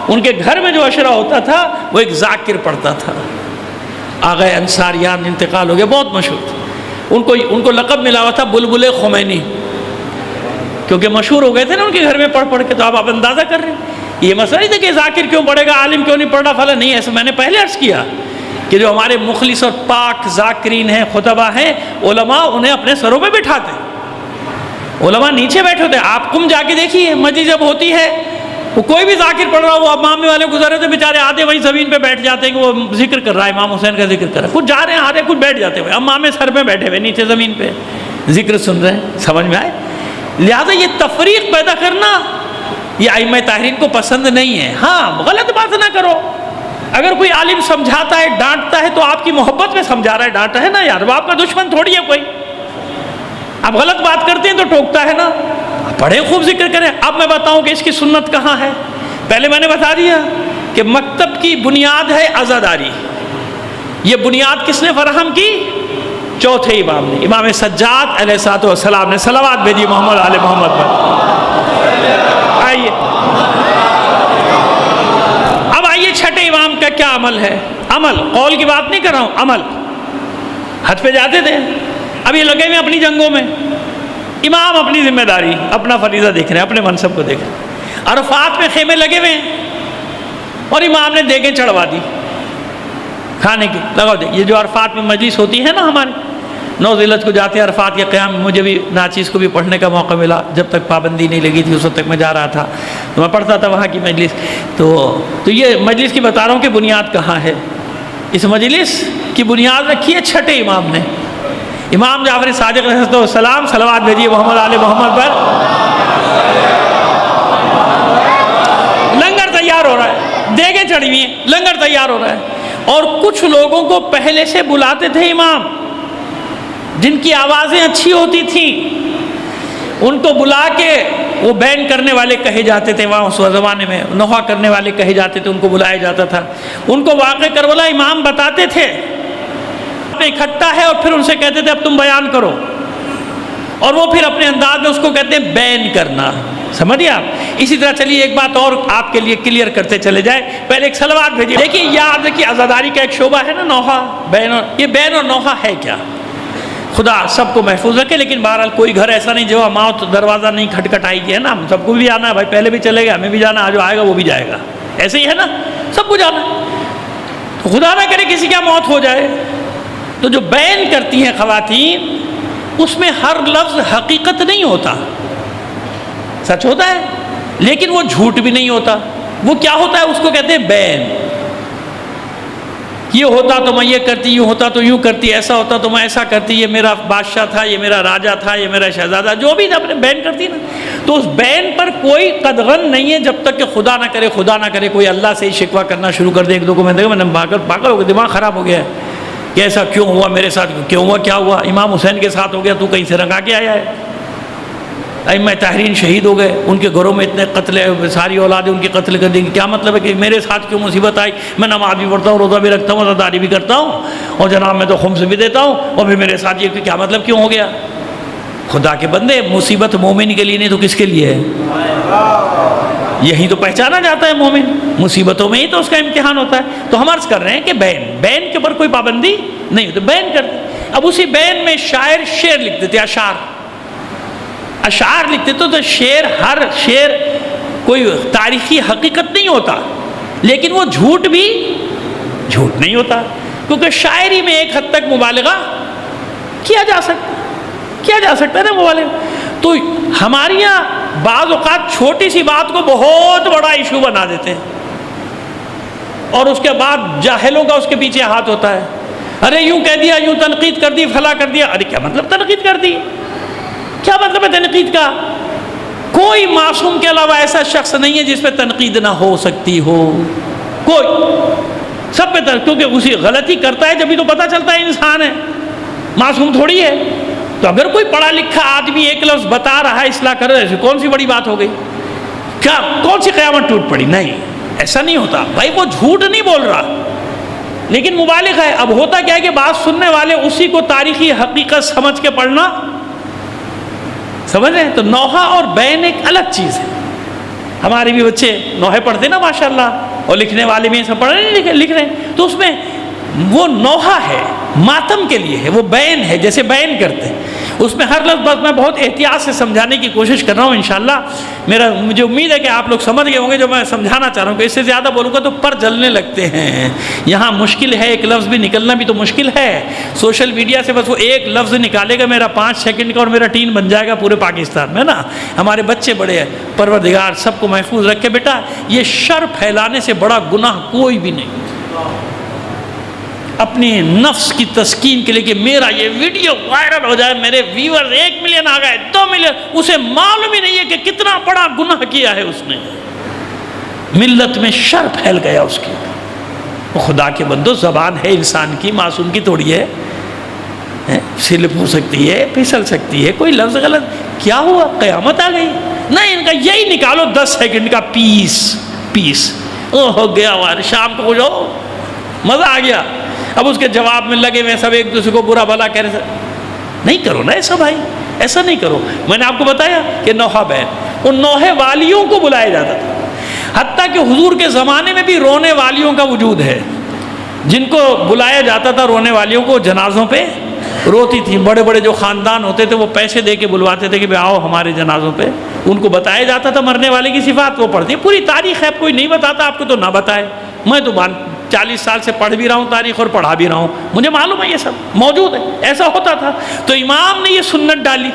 ان کے گھر میں جو عاشرہ ہوتا تھا وہ ایک ذاکر پڑھتا تھا. آغا انصاریان انتقال ہو گیا، بہت مشہور تھے. ان کو لقب ملا ہوا تھا بلبل خمینی، کیونکہ مشہور ہو گئے تھے نا ان کے گھر میں پڑھ کہ. تو آپ اندازہ کر رہے ہیں، یہ مسئلہ نہیں تھا کہ ذاکر کیوں پڑھے گا، عالم کیوں نہیں پڑھ رہا، فلاں نہیں. ایسا میں نے پہلے عرض کیا کہ جو ہمارے مخلص اور پاک ذاکرین ہیں، خطبہ ہیں، علماء انہیں اپنے سروں پہ بٹھاتے ہیں. علماء نیچے بیٹھے ہوتے ہیں. آپ کم جا کے دیکھیے، مجلس جب ہوتی ہے، وہ کوئی بھی ذاکر پڑھ رہا ہو، وہ امام والے گزرے تھے بیچارے، آدھے وہیں زمین پہ بیٹھ جاتے ہیں کہ وہ ذکر کر رہا ہے، امام حسین کا ذکر کر رہا ہے. کچھ جا رہے ہیں، آدھے کچھ بیٹھ جاتے ہوئے، امام سر پہ بیٹھے ہوئے نیچے زمین پہ ذکر سن رہے ہیں. سمجھ میں آئے؟ لہٰذا یہ تفریق پیدا کرنا یہ ائمہ طاہرین کو پسند نہیں ہے. ہاں غلط بات نہ کرو. اگر کوئی عالم سمجھاتا ہے، ڈانٹتا ہے، تو آپ کی محبت میں سمجھا رہا ہے، ڈانٹا ہے نا یار، وہ آپ کا دشمن تھوڑی ہے کوئی. آپ غلط بات کرتے ہیں تو ٹوکتا ہے نا. پڑھیں، خوب ذکر کریں. اب میں بتاؤں کہ اس کی سنت کہاں ہے. پہلے میں نے بتا دیا کہ مکتب کی بنیاد ہے عزاداری. یہ بنیاد کس نے فراہم کی؟ چوتھے امام نے، امام سجاد علیہ السلام نے. صلوات بھیجیے محمد آل محمد پر. آئیے اب آئیے، چھٹے امام کا کیا عمل ہے. عمل، قول کی بات نہیں کر رہا ہوں، عمل. حج پہ جاتے تھے، اب یہ لگے ہوئے اپنی جنگوں میں. امام اپنی ذمہ داری، اپنا فریضہ دیکھ رہے ہیں، اپنے منصب کو دیکھ رہے ہیں. عرفات میں خیمے لگے ہوئے ہیں، اور امام نے دیگیں چڑھوا دی کھانے کی، لگا دے. یہ جو عرفات میں مجلس ہوتی ہے نا ہمارے، 9 ذی الحجہ کو جاتے ہیں عرفات کے قیام. مجھے بھی ناچیز کو بھی پڑھنے کا موقع ملا، جب تک پابندی نہیں لگی تھی اس وقت تک میں جا رہا تھا، تو میں پڑھتا تھا وہاں کی مجلس. تو یہ مجلس کی بتا رہا ہوں کہ بنیاد کہاں ہے. اس مجلس کی بنیاد رکھی ہے چھٹے امام نے، امام جعفر صادق علیہ السلام. صلوات بھیجیے محمد آل محمد پر. لنگر تیار ہو رہا ہے، دیگیں چڑھی ہوئی ہیں، لنگر تیار ہو رہا ہے. اور کچھ لوگوں کو پہلے سے بلاتے تھے امام، جن کی آوازیں اچھی ہوتی تھیں ان کو بلا کے وہ بین کرنے والے کہے جاتے تھے، وہاں اس زمانے میں نوحہ کرنے والے کہے جاتے تھے، ان کو بلایا جاتا تھا. ان کو واقع کربلا امام بتاتے تھے، اکٹھا ہے، اور پھر ان سے کہتے تھے اب تم بیان کرو، اور وہ پھر اپنے انداز میں اس کو کہتے ہیں بین کرنا. سمجھیے آپ. اسی طرح چلیے ایک بات اور آپ کے لیے کلیئر کرتے چلے جائے. پہلے ایک سلوات بھیجیے. دیکھیے یاد رکھیے عزاداری کا ایک شعبہ ہے نا نوحہ بین، یہ بین اور نوحہ ہے کیا؟ خدا سب کو محفوظ رکھے. لیکن بہرحال کوئی گھر ایسا نہیں جو موت دروازہ نہیں کھٹکھٹائے گی، ہے نا. سب کو بھی آنا ہے بھائی، پہلے بھی چلے گا، ہمیں بھی جانا، جو آئے گا وہ بھی جائے گا، ایسے ہی ہے نا، سب کو جانا ہے. تو خدا نہ کرے کسی کا موت ہو جائے. تو جو بین کرتی ہیں خواتین، اس میں ہر لفظ حقیقت نہیں ہوتا، سچ ہوتا ہے لیکن وہ جھوٹ بھی نہیں ہوتا. وہ کیا ہوتا ہے؟ اس کو کہتے ہیں بین. یہ ہوتا تو میں یہ کرتی، یوں ہوتا تو یوں کرتی، ایسا ہوتا تو میں ایسا کرتی، یہ میرا بادشاہ تھا، یہ میرا راجہ تھا، یہ میرا شہزادہ، جو بھی اپنے بین کرتی نا. تو اس بین پر کوئی قدغن نہیں ہے جب تک کہ خدا نہ کرے کوئی اللہ سے ہی شکوہ کرنا شروع کر دے. ایک دو کو میں دیکھا، میں نے پاگل ہو گیا، دماغ خراب ہو گیا ہے کہ ایسا کیوں ہوا میرے ساتھ، کیوں ہوا، کیا ہوا، امام حسین کے ساتھ ہو گیا، تو کہیں سے رنگا کے آیا ہے. ائمہ طاہرین شہید ہو گئے، ان کے گھروں میں اتنے قتل، ساری اولادیں ان کی قتل کر دیں گی. کیا مطلب ہے کہ میرے ساتھ کیوں مصیبت آئی؟ میں نماز بھی پڑھتا ہوں، روزہ بھی رکھتا ہوں، عزاداری بھی کرتا ہوں، اور جناب میں تو خمس بھی دیتا ہوں، اور پھر میرے ساتھ یہ کیا مطلب کیوں ہو گیا؟ خدا کے بندے، مصیبت مومن کے لیے نہیں تو کس کے لیے ہے؟ یہی تو پہچانا جاتا ہے مومن، مصیبتوں میں ہی تو اس کا امتحان ہوتا ہے. تو ہم عرض کر رہے ہیں کہ بین کے اوپر کوئی پابندی نہیں ہوتی، بین کرتے. اب اسی بین میں شاعر شعر لکھ دیتے، اشعار لکھتے تو ہر شعر کوئی تاریخی حقیقت نہیں ہوتا، لیکن وہ جھوٹ نہیں ہوتا، کیونکہ شاعری میں ایک حد تک مبالغہ کیا جا سکتا ہے نا مبالغہ. تو ہمارے یہاں بعض اوقات چھوٹی سی بات کو بہت بڑا ایشو بنا دیتے ہیں، اور اس کے بعد جاہلوں کا اس کے پیچھے ہاتھ ہوتا ہے. ارے یوں کہہ دیا، یوں تنقید کر دی، فلاں کر دیا. ارے کیا مطلب تنقید کر دی؟ کیا مطلب ہے تنقید کا؟ کوئی معصوم کے علاوہ ایسا شخص نہیں ہے جس پہ تنقید نہ ہو سکتی ہو، کوئی. سب پہ کیونکہ اسی غلطی کرتا ہے جبھی تو پتہ چلتا ہے انسان ہے، معصوم تھوڑی ہے. تو اگر کوئی پڑھا لکھا آدمی ایک لفظ بتا رہا ہے اصلاح کر رہا ہے، کون سی بڑی بات ہو گئی؟ کیا کون سی قیامت ٹوٹ پڑی؟ نہیں، ایسا نہیں ہوتا بھائی. وہ جھوٹ نہیں بول رہا لیکن مبالغ ہے. اب ہوتا کیا ہے کہ بات سننے والے اسی کو تاریخی حقیقت سمجھ کے پڑھنا، سمجھ رہے ہیں؟ تو نوحہ اور بین ایک الگ چیز ہے. ہمارے بھی بچے نوحے پڑھتے نا ماشاءاللہ، اور لکھنے والے بھی سب پڑھ رہے ہیں، لکھ رہے ہیں. تو اس میں وہ نوحہ ہے، ماتم کے لیے ہے، وہ بین ہے، جیسے بین کرتے ہیں. اس میں ہر لفظ بس میں بہت احتیاط سے سمجھانے کی کوشش کر رہا ہوں. انشاءاللہ مجھے امید ہے کہ آپ لوگ سمجھ گئے ہوں گے جو میں سمجھانا چاہ رہا ہوں. کہ اس سے زیادہ بولوں گا تو پر جلنے لگتے ہیں. یہاں مشکل ہے، ایک لفظ بھی نکلنا بھی تو مشکل ہے. سوشل میڈیا سے بس وہ ایک لفظ نکالے گا میرا 5 سیکنڈ کا، اور میرا ٹین بن جائے گا پورے پاکستان میں نا. ہمارے بچے بڑے ہیں، پروردگار سب کو محفوظ رکھے. بیٹا یہ شر پھیلانے سے بڑا گناہ کوئی بھی نہیں. اپنی نفس کی تسکین کے لیے کہ میرا یہ ویڈیو وائرل ہو جائے، میرے ویورز 1 ملین آ گئے، 2 ملین، اسے معلوم ہی نہیں ہے کہ کتنا بڑا گناہ کیا ہے اس نے. ملت میں شر پھیل گیا اس کی. خدا کے بندو، زبان ہے انسان کی، معصوم کی تھوڑی ہے، سلپ ہو سکتی ہے، پھسل سکتی ہے، کوئی لفظ غلط. کیا ہوا؟ قیامت آ گئی؟ نہیں، ان کا یہی نکالو 10 سیکنڈ کا پیس ہو گیا. ہمارے شام کو کچھ ہو، مزہ آ گیا. اب اس کے جواب میں لگے میں سب ایک دوسرے کو برا بھلا کہہ رہے. نہیں کرو نا ایسا بھائی، ایسا نہیں کرو. میں نے آپ کو بتایا کہ نوحہ بین، ان نوحے والیوں کو بلایا جاتا تھا. حتیٰ کہ حضور کے زمانے میں بھی رونے والیوں کا وجود ہے، جن کو بلایا جاتا تھا. رونے والیوں کو جنازوں پہ روتی تھی. بڑے بڑے جو خاندان ہوتے تھے وہ پیسے دے کے بلواتے تھے کہ آؤ ہمارے جنازوں پہ. ان کو بتایا جاتا تھا مرنے والے کی صفات، وہ پڑھتی. پوری تاریخ ہے، کوئی نہیں بتاتا آپ کو تو نہ بتائے. میں تو 40 سال سے پڑھ بھی رہا ہوں تاریخ اور پڑھا بھی رہا ہوں، مجھے معلوم ہے یہ سب موجود ہے. ایسا ہوتا تھا. تو امام نے یہ سنت ڈالی،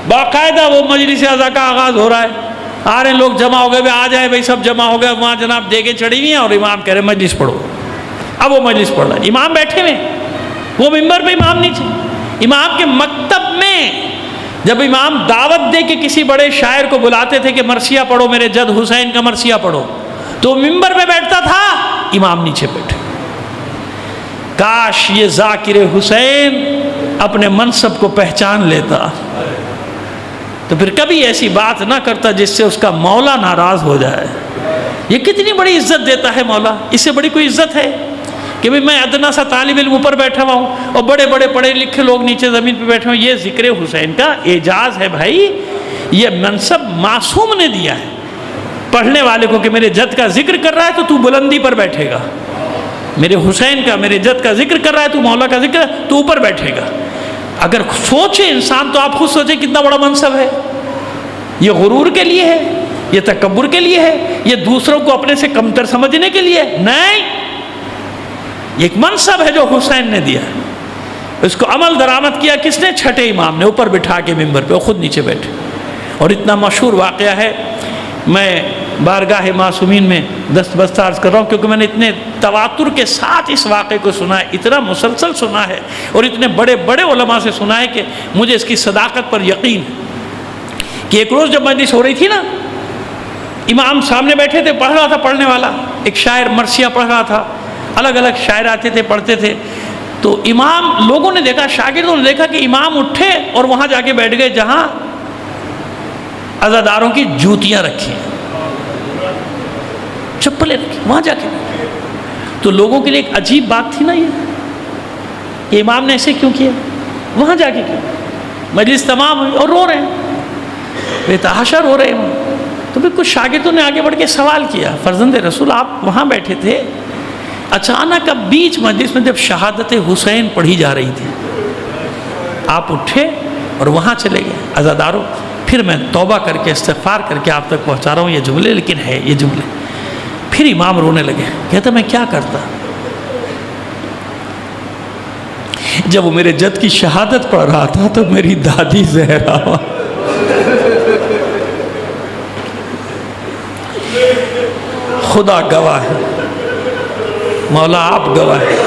باقاعدہ وہ مجلس اعضاء کا آغاز ہو رہا ہے، آ رہے ہیں لوگ جمع ہو گئے، آ جائے بھائی سب جمع ہو گئے. وہاں جناب دیگیں چڑھی ہوئی ہیں اور امام کہہ رہے ہیں مجلس پڑھو. اب وہ مجلس پڑھ رہا ہے، امام بیٹھے ہوئے، وہ ممبر پہ، امام نیچے. امام کے مکتب میں جب امام دعوت دے کے کسی بڑے شاعر کو بلاتے تھے کہ مرثیہ پڑھو، میرے جد حسین کا مرثیہ پڑھو، تو ممبر پہ بیٹھتا تھا، امام نیچے بیٹھے. کاش یہ ذاکر حسین اپنے منصب کو پہچان لیتا تو پھر کبھی ایسی بات نہ کرتا جس سے اس کا مولا ناراض ہو جائے۔ یہ کتنی بڑی عزت دیتا ہے مولا، اس سے بڑی کوئی عزت ہے کہ میں ادنا سا طالب علم اوپر بیٹھا ہوا ہوں اور بڑے بڑے پڑھے لکھے لوگ نیچے زمین پہ بیٹھے ہوں۔ یہ ذکر حسین کا اعجاز ہے بھائی، یہ منصب معصوم نے دیا ہے پڑھنے والے کو کہ میرے جد کا ذکر کر رہا ہے تو بلندی پر بیٹھے گا، میرے حسین کا میرے جد کا ذکر کر رہا ہے تو مولا کا ذکر تو اوپر بیٹھے گا۔ اگر سوچے انسان تو آپ خود سوچیں کتنا بڑا منصب ہے۔ یہ غرور کے لیے ہے، یہ تکبر کے لیے ہے، یہ دوسروں کو اپنے سے کمتر سمجھنے کے لیے نہیں، یہ ایک منصب ہے جو حسین نے دیا۔ اس کو عمل درآمد کیا کس نے؟ چھٹے امام نے، اوپر بٹھا کے ممبر پہ، وہ خود نیچے بیٹھے۔ اور اتنا مشہور واقعہ ہے، میں بارگاہ معصومین میں دستبستہ عرض کر رہا ہوں کیونکہ میں نے اتنے تواتر کے ساتھ اس واقعے کو سنا ہے، اتنا مسلسل سنا ہے اور اتنے بڑے بڑے علماء سے سنا ہے کہ مجھے اس کی صداقت پر یقین ہے کہ ایک روز جب مجلس ہو رہی تھی نا، امام سامنے بیٹھے تھے، پڑھ رہا تھا پڑھنے والا، ایک شاعر مرثیہ پڑھ رہا تھا، الگ الگ شاعر آتے تھے پڑھتے تھے، تو امام، لوگوں نے دیکھا، شاگردوں نے دیکھا کہ امام اٹھے اور وہاں جا کے بیٹھ گئے جہاں عزاداروں کی جوتیاں رکھی ہیں، چپلیں رکھی، وہاں جا کے بیٹھے۔ تو لوگوں کے لیے ایک عجیب بات تھی نا یہ کہ امام نے ایسے کیوں کیا، وہاں جا کے کیوں؟ مجلس تمام ہوئی اور رو رہے ہیں، بے تحاشا رو رہے ہیں۔ تو پھر کچھ شاگردوں نے آگے بڑھ کے سوال کیا، فرزند رسول آپ وہاں بیٹھے تھے، اچانک اب بیچ مجلس میں جب شہادت حسین پڑھی جا رہی تھی آپ اٹھے اور وہاں چلے گئے۔ عزاداروں، پھر میں توبہ کر کے استغفار کر کے آپ تک پہنچا رہا ہوں یہ جملے، لیکن ہے یہ جملے۔ پھر امام رونے لگے، کہتا میں کیا کرتا، جب وہ میرے جد کی شہادت پڑھ رہا تھا تو میری دادی زہرا، خدا گواہ ہے، مولا آپ گواہ ہیں،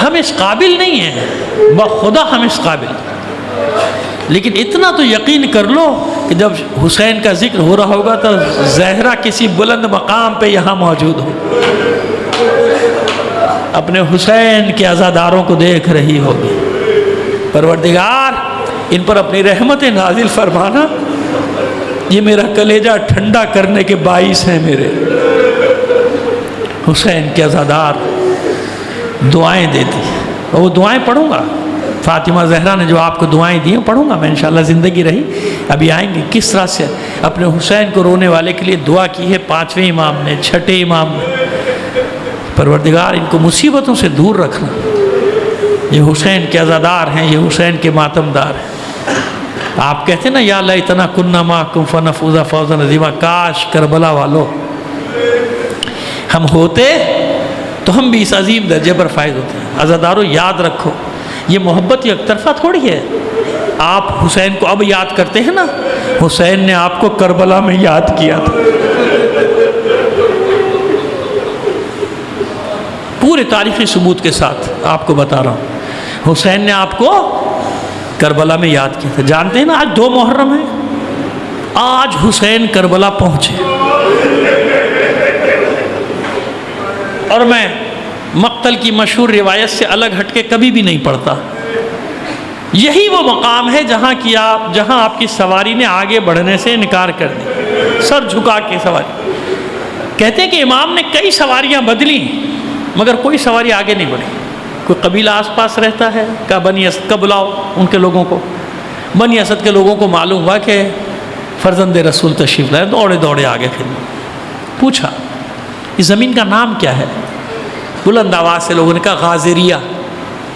ہم اس قابل نہیں ہیں، بخدا ہم اس قابل، لیکن اتنا تو یقین کر لو کہ جب حسین کا ذکر ہو رہا ہوگا تو زہرا کسی بلند مقام پہ یہاں موجود ہو، اپنے حسین کے عزاداروں کو دیکھ رہی ہوگی۔ پروردگار ان پر اپنی رحمت نازل فرمانا، یہ میرا کلیجہ ٹھنڈا کرنے کے باعث ہیں میرے۔ حسین کے عزادار دعائیں دیتی، اور وہ دعائیں پڑھوں گا، فاطمہ زہرا نے جو آپ کو دعائیں دی ہیں پڑھوں گا میں انشاءاللہ، زندگی رہی ابھی آئیں گے کس طرح سے اپنے حسین کو رونے والے کے لیے دعا کی ہے پانچویں امام نے، چھٹے امام نے۔ پروردگار ان کو مصیبتوں سے دور رکھنا، یہ حسین کے عزادار ہیں، یہ حسین کے ماتمدار ہیں۔ آپ کہتے ہیں نا یا لیتنا کننا معکم فنفوز فوزا عظیما، کاش کربلا والو ہم ہوتے تو ہم بھی اس عظیم درجے پر فائز ہوتے ہیں۔ عزاداروں یاد رکھو، یہ محبت یک طرفہ تھوڑی ہے۔ آپ حسین کو اب یاد کرتے ہیں نا، حسین نے آپ کو کربلا میں یاد کیا تھا، پورے تاریخی ثبوت کے ساتھ آپ کو بتا رہا ہوں، حسین نے آپ کو کربلا میں یاد کیا تھا۔ جانتے ہیں نا آج 2 محرم ہے، آج حسین کربلا پہنچے، اور میں مقتل کی مشہور روایت سے الگ ہٹ کے کبھی بھی نہیں پڑھتا۔ یہی وہ مقام ہے جہاں آپ کی سواری نے آگے بڑھنے سے انکار کر دی، سر جھکا کے سواری۔ کہتے ہیں کہ امام نے کئی سواریاں بدلی مگر کوئی سواری آگے نہیں بڑھی۔ کوئی قبیلہ آس پاس رہتا ہے، کہا بنی اسد کا بلاؤ ان کے لوگوں کو۔ بنی اسد کے لوگوں کو معلوم ہوا کہ فرزند رسول تشریف لائے، دوڑے دوڑے آگے پھر پوچھا اس زمین کا نام کیا ہے؟ بلند آواز سے لوگوں نے کہا غازریہ،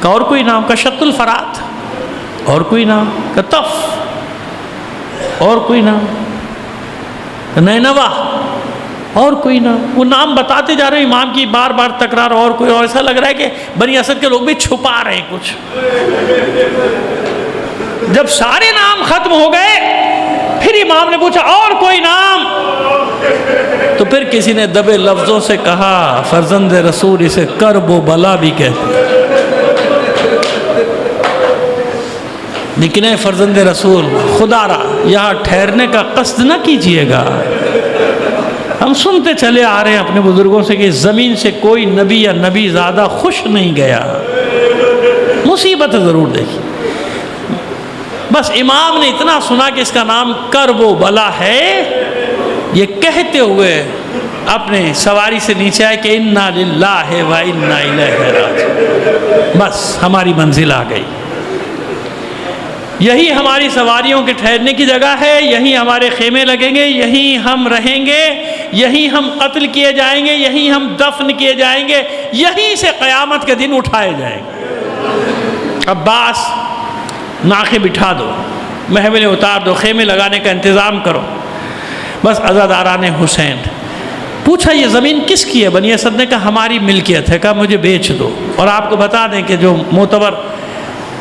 کہا اور کوئی نام؟ کہا شط الفرات، اور کوئی نام؟ کہا طف، اور کوئی نام؟ نینوا، اور کوئی نام؟ وہ نام بتاتے جا رہے ہیں، امام کی بار بار تکرار، اور کوئی، اور ایسا لگ رہا ہے کہ بنی اسد کے لوگ بھی چھپا رہے ہیں کچھ۔ جب سارے نام ختم ہو گئے پھر امام نے پوچھا اور کوئی نام؟ تو پھر کسی نے دبے لفظوں سے کہا فرزند رسول اسے کرب و بلا بھی کہتے ہیں، لیکن اے فرزند رسول خدا را یہاں ٹھہرنے کا قصد نہ کیجئے گا۔ ہم سنتے چلے آ رہے ہیں اپنے بزرگوں سے کہ زمین سے کوئی نبی یا نبی زیادہ خوش نہیں گیا، مصیبت ضرور دیکھی۔ بس امام نے اتنا سنا کہ اس کا نام کرب و بلا ہے، یہ کہتے ہوئے اپنے سواری سے نیچے آئے کہ انا للہ و انا الیہ راجعون، بس ہماری منزل آ گئی، یہی ہماری سواریوں کے ٹھہرنے کی جگہ ہے، یہی ہمارے خیمے لگیں گے، یہی ہم رہیں گے، یہی ہم قتل کیے جائیں گے، یہی ہم دفن کیے جائیں گے، یہیں سے قیامت کے دن اٹھائے جائیں گے۔ عباس ناخے بٹھا دو، محملیں اتار دو، خیمے لگانے کا انتظام کرو۔ بس عزاداران حسین پوچھا یہ زمین کس کی ہے؟ بنی اسد نے کہا ہماری ملکیت ہے، کہا مجھے بیچ دو۔ اور آپ کو بتا دیں کہ جو معتبر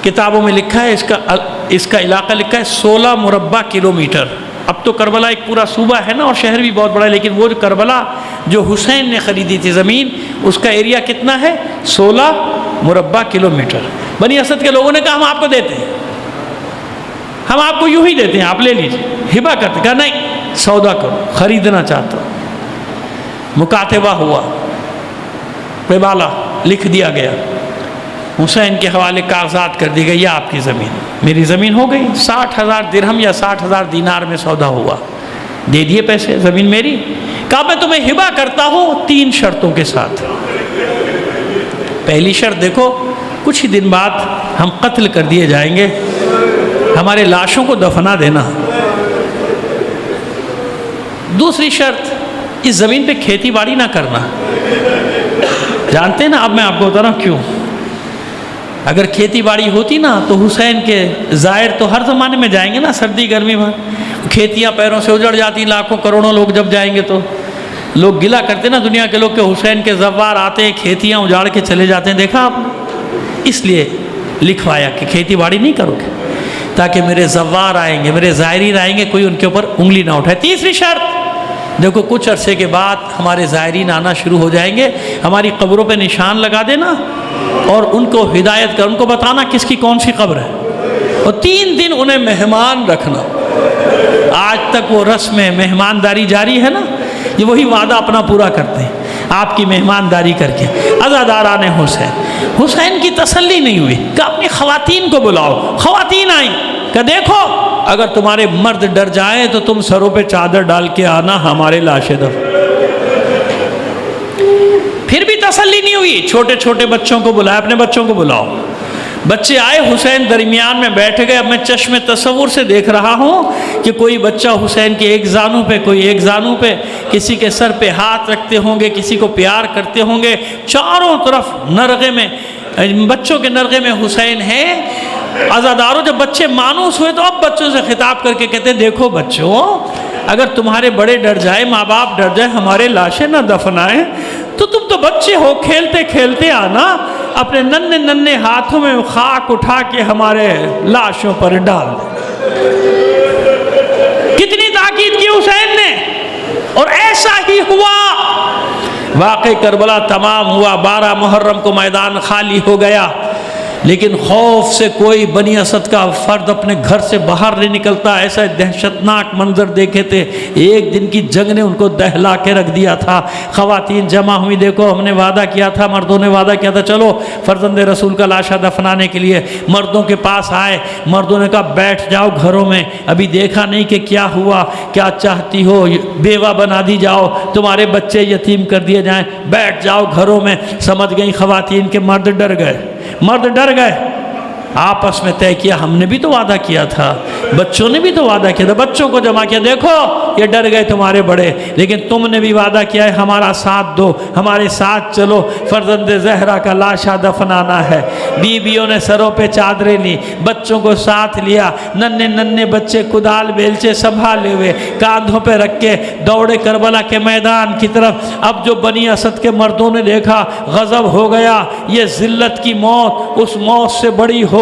کتابوں میں لکھا ہے اس کا علاقہ لکھا ہے 16 مربع کلومیٹر۔ اب تو کربلا ایک پورا صوبہ ہے نا، اور شہر بھی بہت بڑا ہے، لیکن وہ جو کربلا جو حسین نے خریدی تھی زمین، اس کا ایریا کتنا ہے؟ 16 مربع کلومیٹر۔ بنی اسد کے لوگوں نے کہا ہم آپ کو دیتے ہیں، ہم آپ کو یوں ہی دیتے ہیں، آپ لے لیجیے، ہبہ کرتے۔ کہا نہیں، سودا کرو، خریدنا چاہتا ہوں۔ مکاتبہ ہوا، پیبالا لکھ دیا گیا، حسین کے حوالے کاغذات کر دی گئی، یہ آپ کی زمین، میری زمین ہو گئی۔ 60,000 درہم یا 60,000 دینار میں سودا ہوا، دے دیے پیسے، زمین میری۔ کہا میں تمہیں ہبہ کرتا ہوں 3 شرطوں کے ساتھ۔ پہلی شرط دیکھو، کچھ ہی دن بعد ہم قتل کر دیے جائیں گے، ہمارے لاشوں کو دفنا دینا۔ دوسری شرط، اس زمین پہ کھیتی باڑی نہ کرنا۔ جانتے ہیں نا، اب میں آپ کو بتا رہا ہوں کیوں۔ اگر کھیتی باڑی ہوتی نا تو حسین کے زائر تو ہر زمانے میں جائیں گے نا، سردی گرمی میں کھیتیاں پیروں سے اجڑ جاتی، لاکھوں کروڑوں لوگ جب جائیں گے تو لوگ گلا کرتے نا دنیا کے لوگ کہ حسین کے زوار آتے ہیں کھیتیاں اجاڑ کے چلے جاتے ہیں، دیکھا آپ نے؟ اس لیے لکھوایا کہ کھیتی باڑی نہیں کرو گے، تاکہ میرے زوار آئیں گے، میرے زائرین آئیں گے، کوئی ان کے اوپر انگلی نہ اٹھائے۔ تیسری شرط دیکھو، کچھ عرصے کے بعد ہمارے زائرین آنا شروع ہو جائیں گے، ہماری قبروں پہ نشان لگا دینا اور ان کو ہدایت کر، ان کو بتانا کس کی کون سی قبر ہے، اور 3 دن انہیں مہمان رکھنا۔ آج تک وہ رسم مہمانداری جاری ہے نا، یہ وہی وعدہ اپنا پورا کرتے ہیں، آپ کی مہمانداری کر کے۔ عزاداران حسین کی تسلی نہیں ہوئی کہ اپنی خواتین کو بلاؤ۔ خواتین آئیں کہ دیکھو اگر تمہارے مرد ڈر جائیں تو تم سروں پہ چادر ڈال کے آنا، ہمارے لاشیں دفن۔ پھر بھی تسلی نہیں ہوئی، چھوٹے چھوٹے بچوں کو بلایا، اپنے بچوں کو بلاؤ۔ بچے آئے، حسین درمیان میں بیٹھ گئے۔ اب میں چشم تصور سے دیکھ رہا ہوں کہ کوئی بچہ حسین کے ایک زانوں پہ، کوئی ایک زانوں پہ، کسی کے سر پہ ہاتھ رکھتے ہوں گے، کسی کو پیار کرتے ہوں گے۔ چاروں طرف نرغے میں، بچوں کے نرغے میں حسین ہیں۔ عزاداروں جب بچے مانوس ہوئے تو اب بچوں سے خطاب کر کے کہتے ہیں دیکھو بچوں، اگر تمہارے بڑے ڈر جائے، ماں باپ ڈر جائے، ہمارے لاشیں نہ دفنائیں، تو تم تو بچے ہو، کھیلتے کھیلتے آنا، اپنے ننھے ننھے ہاتھوں میں خاک اٹھا کے ہمارے لاشوں پر ڈال دیں۔ کتنی تاکید کی حسین نے، اور ایسا ہی ہوا۔ واقعہ کربلا تمام ہوا، 12 محرم کو میدان خالی ہو گیا، لیکن خوف سے کوئی بنی اسد کا فرد اپنے گھر سے باہر نہیں نکلتا۔ ایسا دہشتناک منظر دیکھے تھے، ایک دن کی جنگ نے ان کو دہلا کے رکھ دیا تھا۔ خواتین جمع ہوئی، دیکھو ہم نے وعدہ کیا تھا، مردوں نے وعدہ کیا تھا، چلو فرزند رسول کا لاشا دفنانے کے لیے مردوں کے پاس آئے۔ مردوں نے کہا بیٹھ جاؤ گھروں میں، ابھی دیکھا نہیں کہ کیا ہوا، کیا چاہتی ہو بیوہ بنا دی جاؤ، تمہارے بچے یتیم کر دیے جائیں، بیٹھ جاؤ گھروں میں۔ سمجھ گئی خواتین کے مرد ڈر گئے، مرد ڈر گئے۔ آپس میں طے کیا ہم نے بھی تو وعدہ کیا تھا، بچوں نے بھی تو وعدہ کیا تھا، بچوں کو جمع کیا، دیکھو یہ ڈر گئے تمہارے بڑے، لیکن تم نے بھی وعدہ کیا ہے ہمارا ساتھ دو، ہمارے ساتھ چلو، فرزند زہرا کا لاشا دفنانا ہے۔ بیویوں نے سروں پہ چادریں لی، بچوں کو ساتھ لیا، ننھے ننھے بچے کدال بیلچے سنبھالے ہوئے کاندھوں پہ رکھ کے دوڑے کربلا کے میدان کی طرف۔ اب جو بنی اسد کے مردوں نے دیکھا غضب ہو گیا، یہ ذلت کی موت اس موت سے بڑی ہوگی،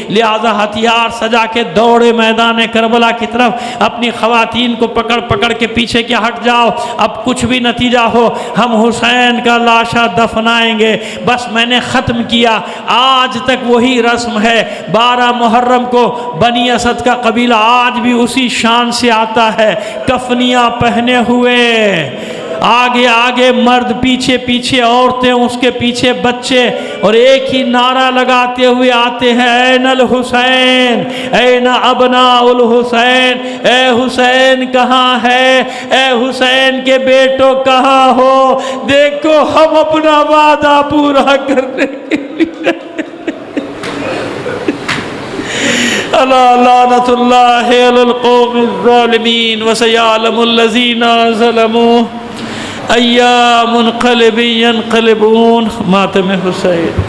لہذا ہتھیار سجا کے دوڑے میدان کربلا کی طرف۔ اپنی خواتین کو پکڑ پکڑ کے پیچھے کیا ہٹ جاؤ، اب کچھ بھی نتیجہ ہو ہم حسین کا لاشا دفنائیں گے۔ بس میں نے ختم کیا، آج تک وہی رسم ہے۔ 12 محرم کو بنی اسد کا قبیلہ آج بھی اسی شان سے آتا ہے، کفنیاں پہنے ہوئے، آگے آگے مرد پیچھے پیچھے عورتیں اس کے پیچھے بچے اور ایک ہی نعرہ لگاتے ہوئے آتے ہیں این الحسین این ابناء الحسین، اے حسین کہاں ہے، اے حسین کے بیٹوں کہاں ہو، دیکھو ہم اپنا وعدہ پورا کرنے کے لیے الا لعنت اللہ علی القوم الظالمین وسیعلم الذین ظلموا ای منقلب ینقلبون۔ ماتم حسین۔